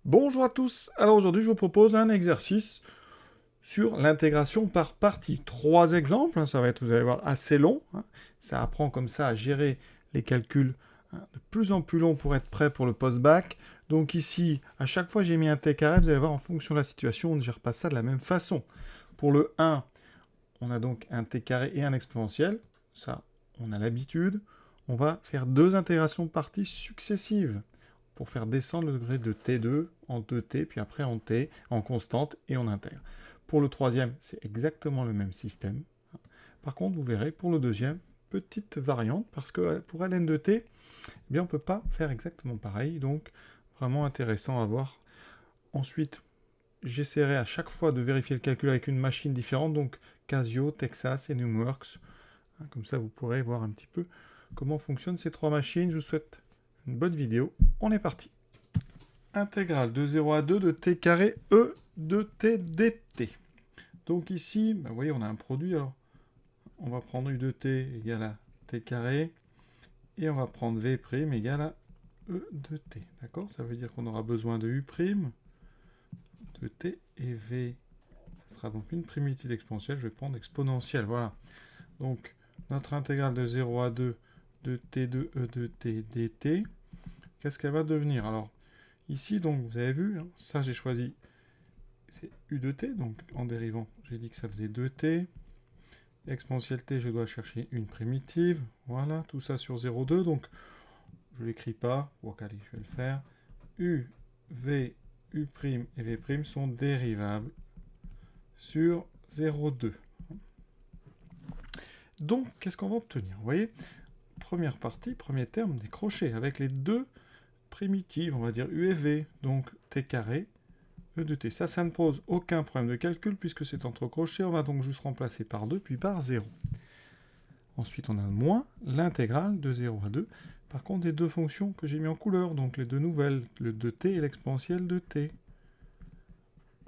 Bonjour à tous. Alors aujourd'hui, je vous propose un exercice sur l'intégration par partie. Trois exemples, hein, ça va être, vous allez voir, assez long. Hein. Ça apprend comme ça à gérer les calculs de plus en plus longs pour être prêt pour le post-bac. Donc ici, à chaque fois j'ai mis un t carré, vous allez voir, en fonction de la situation, on ne gère pas ça de la même façon. Pour le 1, on a donc un t carré et un exponentiel. Ça, on a l'habitude. On va faire deux intégrations de parties successives pour faire descendre le degré de T2 en 2T, puis après en T, en constante, et on intègre. Pour le troisième, c'est exactement le même système. Par contre, vous verrez, pour le deuxième, petite variante, parce que pour ln de t, eh bien, on ne peut pas faire exactement pareil, donc vraiment intéressant à voir. Ensuite, j'essaierai à chaque fois de vérifier le calcul avec une machine différente, donc Casio, Texas et Numworks. Comme ça, vous pourrez voir un petit peu comment fonctionnent ces trois machines. Je vous souhaite une bonne vidéo. On est parti. Intégrale de 0 à 2 de t carré e de t dt. Donc ici, vous voyez, on a un produit. Alors, on va prendre u de t égale à t carré. Et on va prendre v' égale à e de t. D'accord? Ça veut dire qu'on aura besoin de u' de t et v. Ça sera donc une primitive exponentielle. Je vais prendre exponentielle. Voilà. Donc, notre intégrale de 0 à 2 de t de e de t dt, qu'est-ce qu'elle va devenir? Alors, ici, donc, vous avez vu, hein, ça j'ai choisi, c'est u de t, donc en dérivant, j'ai dit que ça faisait 2t. Exponentielle t, je dois chercher une primitive. Voilà, tout ça sur 0,2, donc je ne l'écris pas. Bon, allez, je vais le faire. U, v, u' et v' sont dérivables sur 0,2. Donc, qu'est-ce qu'on va obtenir? Vous voyez, première partie, premier terme, décroché, avec les deux primitives, on va dire u et v, donc t carré, e de t. Ça ne pose aucun problème de calcul, puisque c'est entre crochets, on va donc juste remplacer par 2, puis par 0. Ensuite, on a moins l'intégrale de 0 à 2, par contre, des deux fonctions que j'ai mis en couleur, donc les deux nouvelles, le 2t et l'exponentielle de t.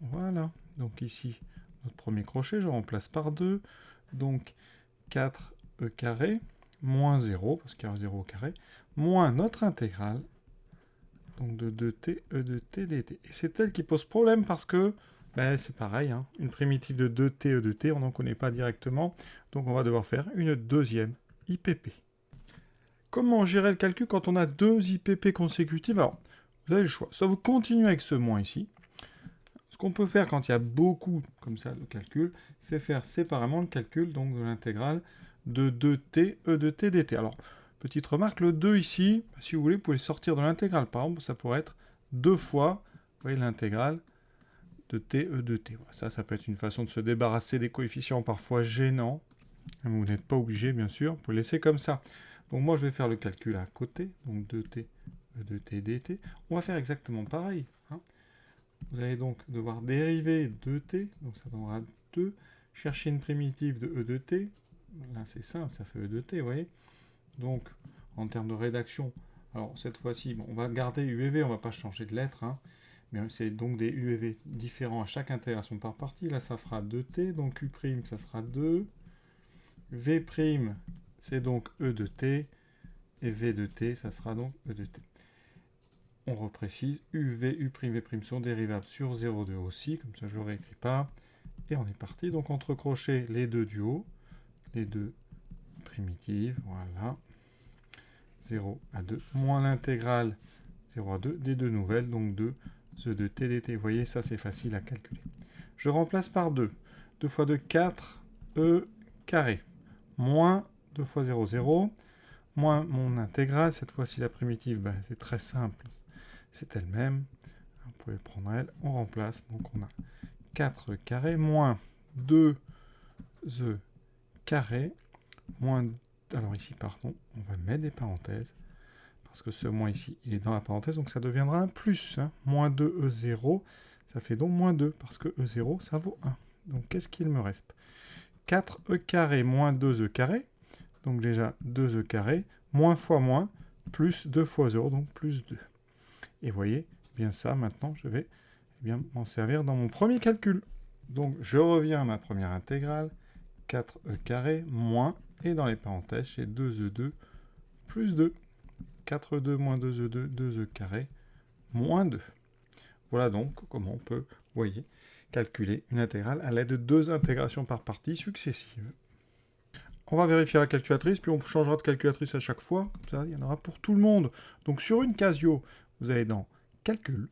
Voilà, donc ici, notre premier crochet, je remplace par 2, donc 4e carré, moins 0, parce qu'il y a 0 au carré, moins notre intégrale, donc de 2t, e de t dt. Et c'est elle qui pose problème parce que, ben, c'est pareil, hein, une primitive de 2t, e de t, on n'en connaît pas directement, donc on va devoir faire une deuxième IPP. Comment gérer le calcul quand on a deux IPP consécutives? Alors, vous avez le choix. Soit vous continuez avec ce moins ici. Ce qu'on peut faire quand il y a beaucoup comme ça de calcul, c'est faire séparément le calcul donc de l'intégrale de 2t, e de t dt. Alors, petite remarque, le 2 ici, si vous voulez, vous pouvez le sortir de l'intégrale. Par exemple, ça pourrait être 2 fois, vous voyez, l'intégrale de t, e de t. Voilà, ça peut être une façon de se débarrasser des coefficients parfois gênants. Vous n'êtes pas obligé, bien sûr, vous pouvez laisser comme ça. Donc moi, je vais faire le calcul à côté, donc 2t, e de t dt. On va faire exactement pareil. Hein. Vous allez donc devoir dériver 2t, donc ça donnera 2. Chercher une primitive de e de t. Là, c'est simple, ça fait e de t, vous voyez. Donc, en termes de rédaction, alors cette fois-ci, bon, on va garder u et v, on ne va pas changer de lettre, hein, mais c'est donc des u et v différents à chaque intégration par partie. Là, ça fera 2t, donc u', ça sera 2. v', c'est donc e de t, et v de t, ça sera donc e de t. On reprécise, u, v, u', v' sont dérivables sur 0,2 aussi, comme ça je ne le réécris pas. Et on est parti, donc entre crochets, les deux du haut, les deux primitives, voilà. 0 à 2, moins l'intégrale 0 à 2 des deux nouvelles, donc 2 e de t dt. Vous voyez, ça c'est facile à calculer. Je remplace par 2. 2 fois 2, 4 e carré. Moins 2 fois 0, 0. Moins mon intégrale, cette fois-ci la primitive, ben, c'est très simple. C'est elle-même. Vous pouvez prendre elle, on remplace. Donc on a 4 carré moins 2 e carré moins... Alors ici, pardon, on va mettre des parenthèses. Parce que ce moins ici, il est dans la parenthèse, donc ça deviendra un plus. Hein. Moins 2e0, ça fait donc moins 2, parce que e0, ça vaut 1. Donc qu'est-ce qu'il me reste? 4e carré moins 2e carré. Donc déjà 2e carré, moins fois moins, plus 2 fois 0, donc plus 2. Et vous voyez, bien ça, maintenant, je vais bien m'en servir dans mon premier calcul. Donc je reviens à ma première intégrale, 4e carré, moins, et dans les parenthèses, j'ai 2e2 plus 2. 4e2 moins 2e2, 2e carré, moins 2. Voilà donc comment on peut, vous voyez, calculer une intégrale à l'aide de 2 intégrations par partie successives. On va vérifier la calculatrice, puis on changera de calculatrice à chaque fois. Comme ça, il y en aura pour tout le monde. Donc sur une Casio, vous allez dans Calcul.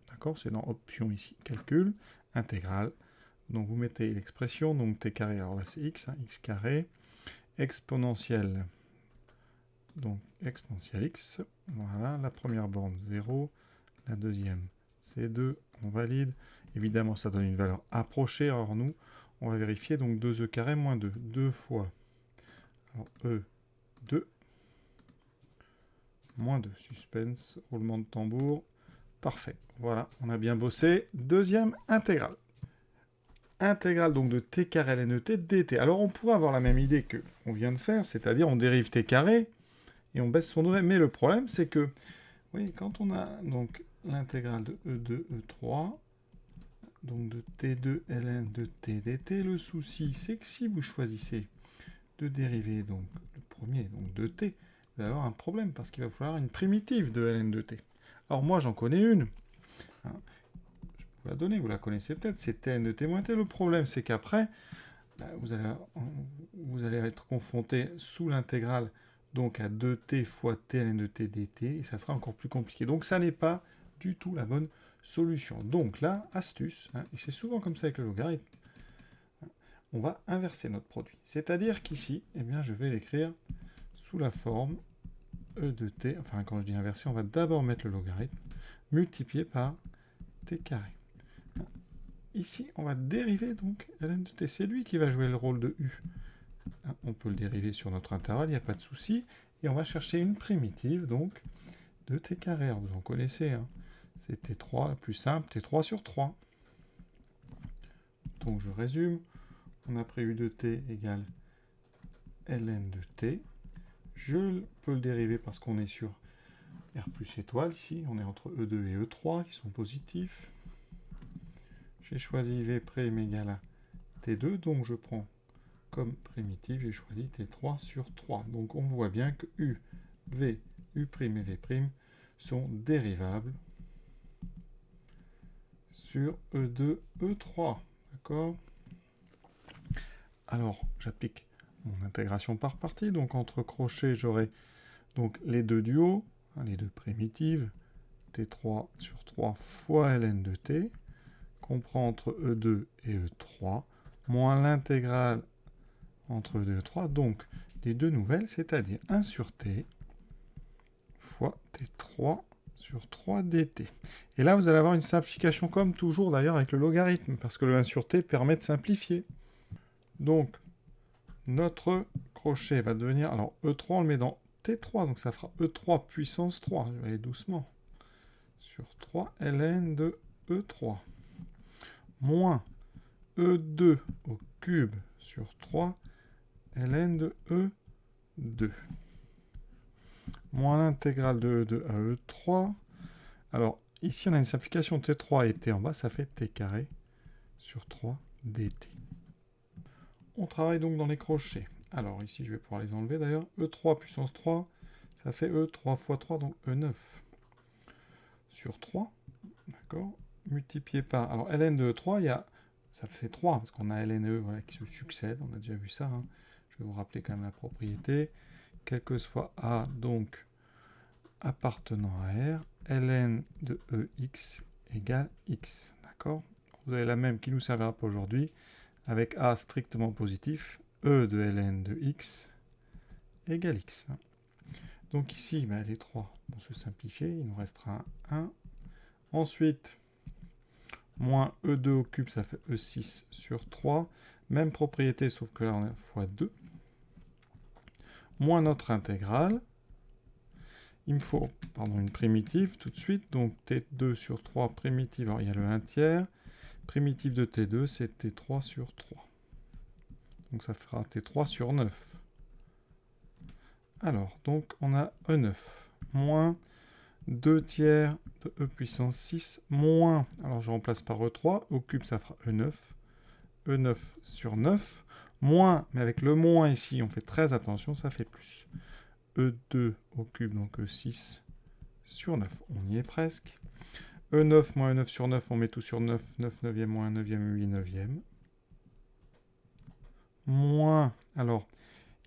D'accord? C'est dans Option ici. Calcul, intégrale. Donc vous mettez l'expression, donc t carré, alors là c'est x, hein, x carré, exponentielle. Donc exponentielle x. Voilà, la première borne 0, la deuxième c'est 2, on valide. Évidemment, ça donne une valeur approchée. Alors nous, on va vérifier, donc 2e carré moins 2. 2 fois alors, E, 2, moins 2. Suspense, roulement de tambour. Parfait. Voilà, on a bien bossé. Deuxième intégrale. Intégrale donc de t carré ln de t dt. Alors on pourrait avoir la même idée que on vient de faire, c'est-à-dire on dérive t carré et on baisse son degré. Mais le problème, c'est que, oui, quand on a donc l'intégrale de E2, E3, donc de t2 ln de t dt, le souci, c'est que si vous choisissez de dériver donc le premier, donc de t, vous allez avoir un problème parce qu'il va falloir une primitive de ln de t. Alors moi, j'en connais une. Hein, je peux vous la donner, vous la connaissez peut-être, c'est tn de t moins t. Le problème, c'est qu'après, vous allez être confronté sous l'intégrale donc à 2t fois t ln de t dt, et ça sera encore plus compliqué. Donc ça n'est pas du tout la bonne solution. Donc là, astuce, hein, et c'est souvent comme ça avec le logarithme, on va inverser notre produit. C'est-à-dire qu'ici, eh bien, je vais l'écrire sous la forme e de t, enfin quand je dis inverser, on va d'abord mettre le logarithme multiplié par t carré. Ici, on va dériver donc ln de t, c'est lui qui va jouer le rôle de u. On peut le dériver sur notre intervalle, il n'y a pas de souci, et on va chercher une primitive donc de t carré. Alors, vous en connaissez, hein. C'est t3, la plus simple, t3 sur 3. Donc je résume, on a pris u de t égale ln de t. Je peux le dériver parce qu'on est sur R plus étoile ici, on est entre E2 et E3 qui sont positifs. J'ai choisi V' égale à T2, donc je prends comme primitive, j'ai choisi T3 sur 3. Donc on voit bien que U, V, U' et V' sont dérivables sur E2, E3. D'accord? Alors, j'applique mon intégration par partie. Donc entre crochets, j'aurai donc les deux du haut, hein, les deux primitives, T3 sur 3 fois ln de t, qu'on prend entre E2 et E3, moins l'intégrale entre E2 et E3, donc les deux nouvelles, c'est-à-dire 1 sur t fois T3 sur 3 dt. Et là, vous allez avoir une simplification comme toujours d'ailleurs avec le logarithme, parce que le 1 sur t permet de simplifier. Donc, notre crochet va devenir, alors E3, on le met dans T3, donc ça fera E3 puissance 3, je vais aller doucement, sur 3 ln de E3, moins E2 au cube sur 3 ln de E2, moins l'intégrale de E2 à E3. Alors, ici, on a une simplification T3 et T en bas, ça fait T carré sur 3 dt. On travaille donc dans les crochets. Alors, ici, je vais pouvoir les enlever d'ailleurs. E3 puissance 3, ça fait E3 fois 3, donc E9 sur 3. D'accord? Multiplié par... Alors, ln de E3, ça fait 3, parce qu'on a ln e voilà, qui se succèdent. On a déjà vu ça. Hein. Je vais vous rappeler quand même la propriété. Quel que soit A, donc, appartenant à R, ln de EX égale X. D'accord? Vous avez la même qui ne nous servira pas aujourd'hui, avec A strictement positif, E de ln de X égale X. Donc ici, les 3 vont se simplifier, il nous restera un 1. Ensuite, moins E2 au cube, ça fait E6 sur 3. Même propriété, sauf que là, on a fois 2. Moins notre intégrale. Il me faut une primitive tout de suite. Donc T2 sur 3 primitive. Alors il y a le 1 tiers. Primitive de T2, c'est T3 sur 3. Donc ça fera T3 sur 9. Alors, donc on a E9. Moins 2 tiers de E puissance 6. Moins, alors je remplace par E3. Au cube, ça fera E9. E9 sur 9. Moins, mais avec le moins ici, on fait très attention, ça fait plus. E2 au cube, donc E6 sur 9. On y est presque. E9 moins E9 sur 9, on met tout sur 9. 9 neuvième moins 1 neuvième, 8 neuvième. Moins, alors,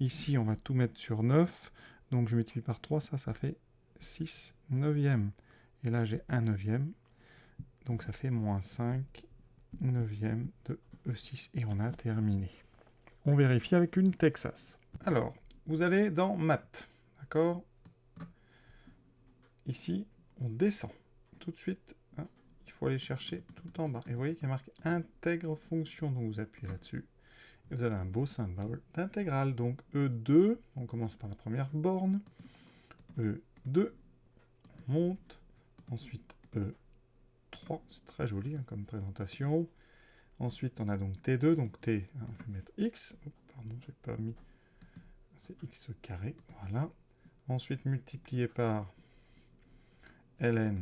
ici, on va tout mettre sur 9. Donc, je multiplie par 3, ça fait 6 neuvième. Et là, j'ai 1 neuvième. Donc, ça fait moins 5 neuvième de E6. Et on a terminé. On vérifie avec une Texas. Alors, vous allez dans Maths. D'accord? Ici, on descend. Tout de suite, hein, il faut aller chercher tout en bas. Et vous voyez qu'il y a marqué intègre fonction. Donc, vous appuyez là-dessus. Et vous avez un beau symbole d'intégrale. Donc, E2, on commence par la première borne. E2, on monte. Ensuite, E3, c'est très joli hein, comme présentation. Ensuite, on a donc T2, donc T, hein, on va mettre X. Oh, pardon, j'ai pas mis. C'est X carré, voilà. Ensuite, multiplié par ln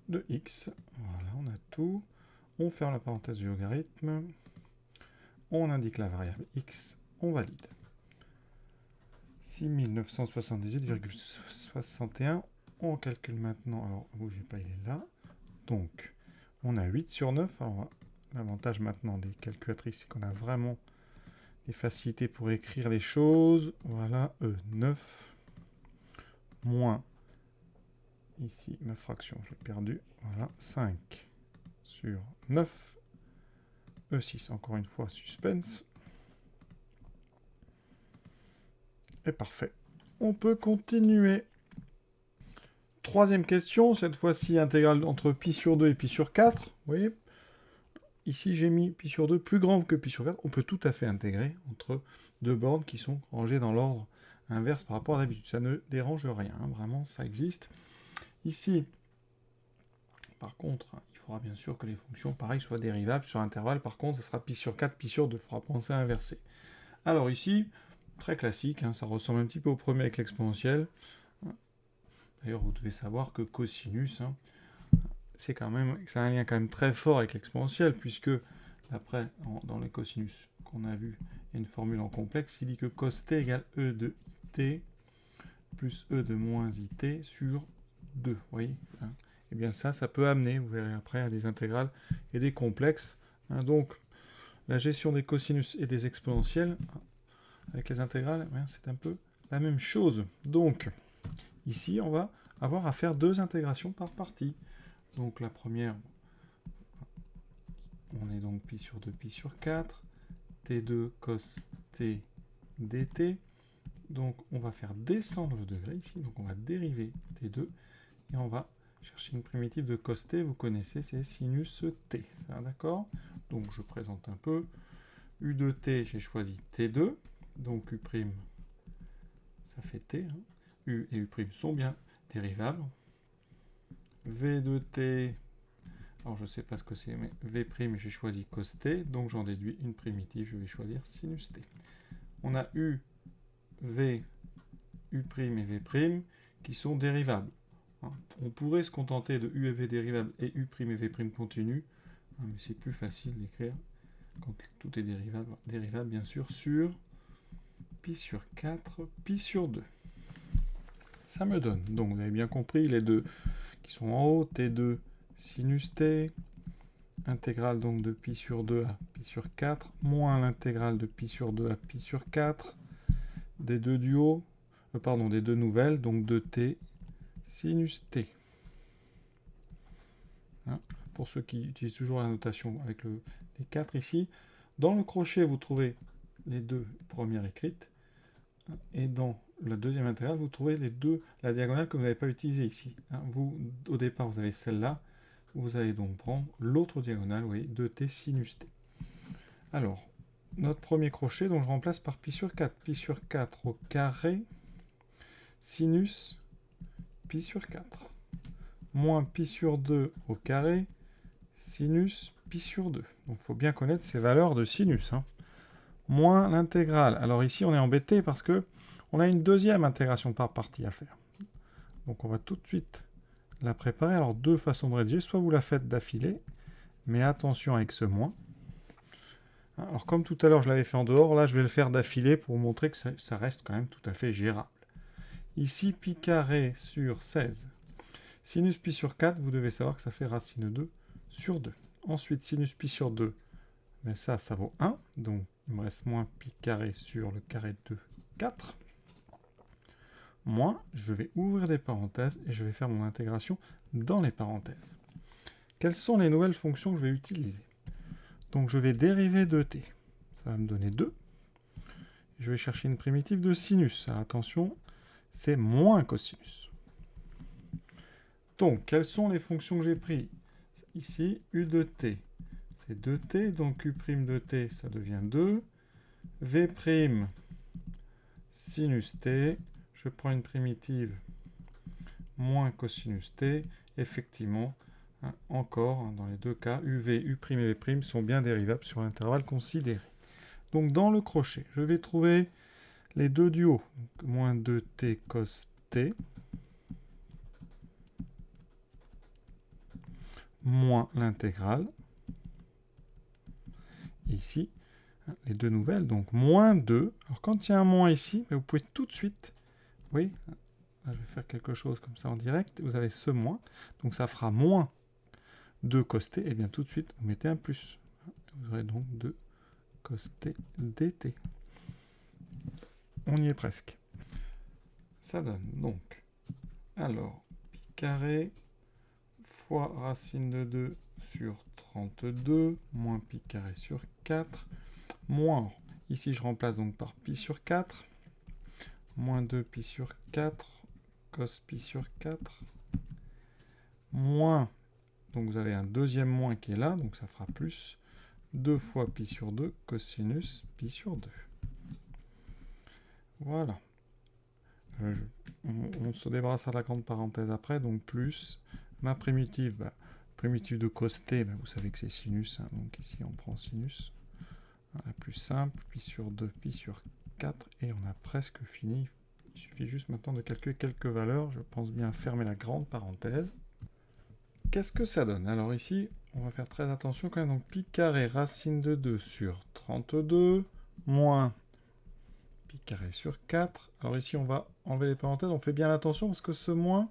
de X. Voilà, on a tout. On ferme la parenthèse du logarithme. On indique la variable X. On valide. 6978,61. On calcule maintenant. Alors, bougez pas, il est là. Donc, on a 8 sur 9. Alors, l'avantage maintenant des calculatrices, c'est qu'on a vraiment des facilités pour écrire les choses. Voilà, E9 moins, ici, ma fraction, je l'ai perdue. Voilà, 5 sur 9. E6, encore une fois, suspense. Et parfait. On peut continuer. Troisième question, cette fois-ci intégrale entre pi sur 2 et pi sur 4. Vous voyez, ici j'ai mis pi sur 2 plus grand que pi sur 4. On peut tout à fait intégrer entre deux bornes qui sont rangées dans l'ordre inverse par rapport à d'habitude. Ça ne dérange rien, hein, vraiment, ça existe. Ici, par contre, il faudra bien sûr que les fonctions, pareil, soient dérivables sur intervalle. Par contre, ce sera pi sur 4, pi sur 2. Il faudra penser à inverser. Alors ici, très classique, hein, ça ressemble un petit peu au premier avec l'exponentielle. D'ailleurs, vous devez savoir que cosinus, hein, c'est un lien quand même très fort avec l'exponentielle, puisque après, dans les cosinus qu'on a vu, il y a une formule en complexe qui dit que cos t égale E de it plus E de moins it sur 2. Vous voyez hein. Et bien ça peut amener, vous verrez après, à des intégrales et des complexes. Hein. Donc, la gestion des cosinus et des exponentielles, avec les intégrales, c'est un peu la même chose. Donc, ici, on va avoir à faire deux intégrations par partie. Donc, la première, on est donc pi sur 2, pi sur 4, t2 cos t dt. Donc, on va faire descendre le degré ici. Donc, on va dériver t2 et on va chercher une primitive de cos t. Vous connaissez, c'est sinus t. D'accord? Donc, je présente un peu. U de t, j'ai choisi t2. Donc, U', ça fait t. Hein. U et U' sont bien dérivables. V de t, alors je ne sais pas ce que c'est, mais V', j'ai choisi cos t. Donc, j'en déduis une primitive, je vais choisir sinus t. On a U, V, U' et V' qui sont dérivables. On pourrait se contenter de U et V dérivables et U' et V' continu, mais c'est plus facile d'écrire quand tout est dérivable bien sûr, sur pi sur 4, pi sur 2. Ça me donne, donc vous avez bien compris, les deux qui sont en haut, T2 sinus T, intégrale donc de pi sur 2 à pi sur 4, moins l'intégrale de pi sur 2 à pi sur 4, des deux du haut, des deux nouvelles, donc de T sinus T. Hein, pour ceux qui utilisent toujours la notation avec les 4 ici, dans le crochet, vous trouvez les deux premières écrites, et dans la deuxième intégrale, vous trouvez la diagonale que vous n'avez pas utilisée ici. Hein, au départ, vous avez celle-là, vous allez donc prendre l'autre diagonale, vous voyez, 2t sinus t. Alors, notre premier crochet, donc je remplace par pi sur 4. Pi sur 4 au carré, sinus pi sur 4. Moins pi sur 2 au carré, sinus pi sur 2. Donc il faut bien connaître ces valeurs de sinus. Hein. Moins l'intégrale. Alors ici, on est embêté parce que on a une deuxième intégration par partie à faire. Donc on va tout de suite la préparer. Alors deux façons de rédiger. Soit vous la faites d'affilée, mais attention avec ce moins. Alors comme tout à l'heure, je l'avais fait en dehors, là je vais le faire d'affilée pour vous montrer que ça reste quand même tout à fait gérable. Ici, pi carré sur 16. Sinus pi sur 4, vous devez savoir que ça fait racine 2 sur 2. Ensuite, sinus pi sur 2, mais ça vaut 1. Donc, il me reste moins pi carré sur le carré de 4. Moins, je vais ouvrir des parenthèses et je vais faire mon intégration dans les parenthèses. Quelles sont les nouvelles fonctions que je vais utiliser? Donc, je vais dériver de t. Ça va me donner 2. Je vais chercher une primitive de sinus. Alors, attention, c'est moins cosinus. Donc, quelles sont les fonctions que j'ai prises? Ici, u de t, c'est 2t. Donc, u' de t, ça devient 2. v' sinus t. Je prends une primitive moins cosinus t. Effectivement, encore, dans les deux cas, uv, u' et v' sont bien dérivables sur l'intervalle considéré. Donc, dans le crochet, je vais trouver les deux du haut. Donc, moins 2t cos t moins l'intégrale. Ici, les deux nouvelles, donc moins 2. Alors, quand il y a un moins ici, vous pouvez tout de suite, oui, je vais faire quelque chose comme ça en direct, vous avez ce moins, donc ça fera moins 2 cos t, et bien tout de suite, vous mettez un plus. Vous aurez donc 2 cos t dt. On y est presque. Ça donne donc, alors, pi carré fois racine de 2 sur 32, moins pi carré sur 4, moins, ici je remplace donc par pi sur 4, moins 2 pi sur 4, cos pi sur 4, moins, donc vous avez un deuxième moins qui est là, donc ça fera plus, 2 fois pi sur 2, cosinus pi sur 2. Voilà. On se débarrasse à la grande parenthèse après, donc plus, ma primitive, primitive de cos t, vous savez que c'est sinus, donc ici on prend sinus. La plus simple, pi sur 2, pi sur 4, et on a presque fini. Il suffit juste maintenant de calculer quelques valeurs. Je pense bien fermer la grande parenthèse. Qu'est-ce que ça donne? Alors ici, on va faire très attention quand même. Donc pi carré racine de 2 sur 32, moins pi carré sur 4. Alors ici, on va enlever les parenthèses. On fait bien attention parce que ce moins,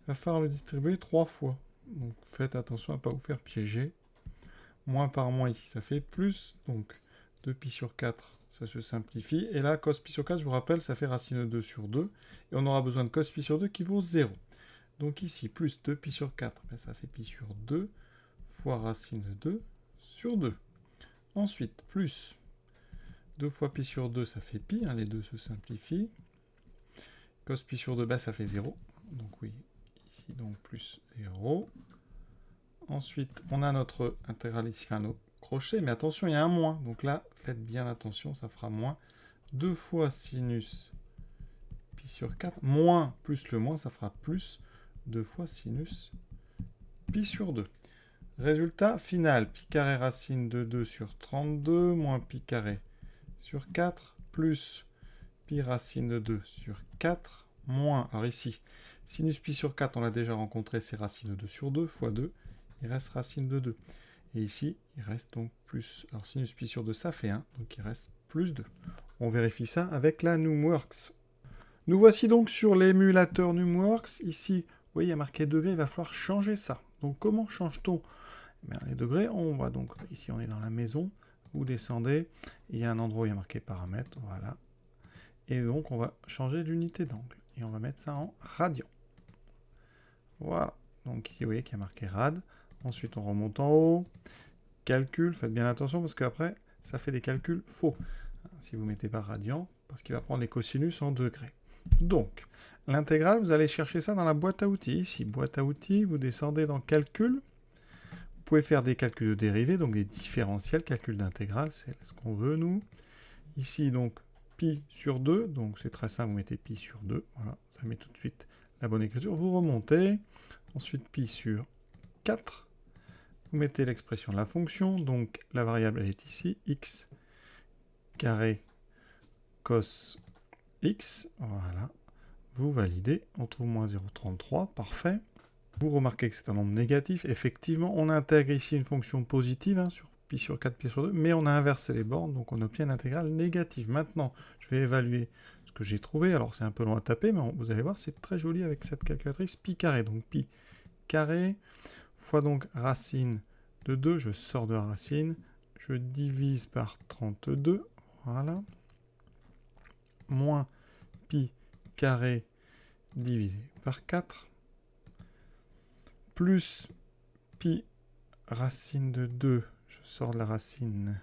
il va falloir le distribuer 3 fois. Donc faites attention à ne pas vous faire piéger. Moins par moins ici, ça fait plus. Donc 2pi sur 4, ça se simplifie. Et là, cos pi sur 4, je vous rappelle, ça fait racine de 2 sur 2. Et on aura besoin de cos pi sur 2 qui vaut 0. Donc ici, plus 2pi sur 4, ça fait pi sur 2 fois racine de 2 sur 2. Ensuite, plus 2 fois pi sur 2, ça fait pi. Les deux se simplifient. Cos pi sur 2, ça fait 0. Donc oui, ici, donc plus 0. Ensuite, on a notre intégrale ici, enfin nos crochets, mais attention, il y a un moins. Donc là, faites bien attention, ça fera moins 2 fois sinus pi sur 4, moins plus le moins, ça fera plus 2 fois sinus pi sur 2. Résultat final, pi carré racine de 2 sur 32, moins pi carré sur 4, plus pi racine de 2 sur 4, moins, alors ici, sinus pi sur 4, on l'a déjà rencontré, c'est racine de 2 sur 2, fois 2, il reste racine de 2. Et ici, il reste donc plus, alors sinus pi sur 2, ça fait 1, donc il reste plus 2. On vérifie ça avec la Numworks. Nous voici donc sur l'émulateur Numworks. Ici, vous voyez, il y a marqué degré, il va falloir changer ça. Donc comment change-t-on? Les degrés, on va donc, ici on est dans la maison, vous descendez, il y a un endroit où il y a marqué paramètres, voilà. Et donc on va changer l'unité d'angle. Et on va mettre ça en radian. Voilà. Donc ici, vous voyez qu'il y a marqué rad. Ensuite, on remonte en haut. Calcul, faites bien attention parce qu'après, ça fait des calculs faux. Si vous ne mettez pas radian, parce qu'il va prendre les cosinus en degrés. Donc, l'intégrale, vous allez chercher ça dans la boîte à outils. Ici, boîte à outils, vous descendez dans calcul. Vous pouvez faire des calculs de dérivés, donc des différentiels, calcul d'intégrale, c'est ce qu'on veut, nous. Ici, donc, pi sur 2, donc c'est très simple, vous mettez pi sur 2. Voilà, ça met tout de suite la bonne écriture. Vous remontez. Ensuite, pi sur 4. Vous mettez l'expression de la fonction, donc la variable elle est ici, x carré cos x, voilà, vous validez, on trouve moins 0,33, parfait. Vous remarquez que c'est un nombre négatif, effectivement, on intègre ici une fonction positive, sur pi sur 4, pi sur 2, mais on a inversé les bornes, donc on obtient une intégrale négative. Maintenant, je vais évaluer ce que j'ai trouvé. Alors c'est un peu long à taper, mais vous allez voir, c'est très joli avec cette calculatrice. Pi carré, donc pi carré, fois donc racine de 2, je sors de la racine, je divise par 32, voilà, moins pi carré divisé par 4, plus pi racine de 2, je sors de la racine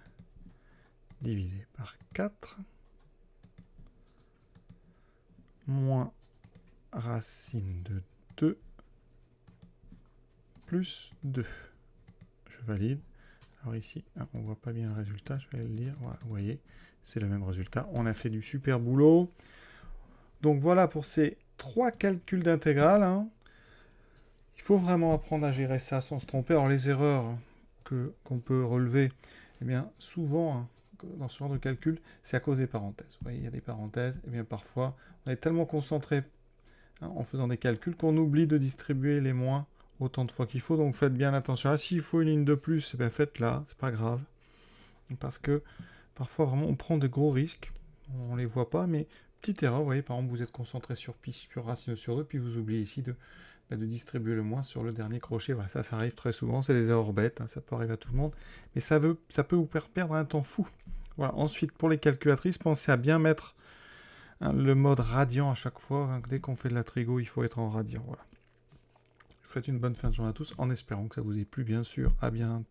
divisé par 4, moins racine de 2, plus 2. Je valide. Alors ici, on ne voit pas bien le résultat, je vais le lire. Voilà, vous voyez, c'est le même résultat. On a fait du super boulot. Donc voilà pour ces 3 calculs d'intégrale. Hein. Il faut vraiment apprendre à gérer ça sans se tromper. Alors les erreurs qu'on peut relever, eh bien souvent, hein, dans ce genre de calcul, c'est à cause des parenthèses. Vous voyez, il y a des parenthèses. Et bien parfois, on est tellement concentré en faisant des calculs qu'on oublie de distribuer les moins autant de fois qu'il faut. Donc faites bien attention. Ah, s'il faut une ligne de plus, eh bien faites-la, c'est pas grave. Parce que parfois, vraiment, on prend de gros risques. On les voit pas, mais petite erreur, vous voyez, par exemple, vous êtes concentré sur pi, sur racine sur 2, puis vous oubliez ici de distribuer le moins sur le dernier crochet. Voilà, ça arrive très souvent, c'est des erreurs bêtes, hein, ça peut arriver à tout le monde, mais ça peut vous faire perdre un temps fou. Voilà. Ensuite, pour les calculatrices, pensez à bien mettre le mode radian à chaque fois. Hein, dès qu'on fait de la trigo, il faut être en radian. Voilà. Je vous souhaite une bonne fin de journée à tous, en espérant que ça vous ait plu, bien sûr. À bientôt.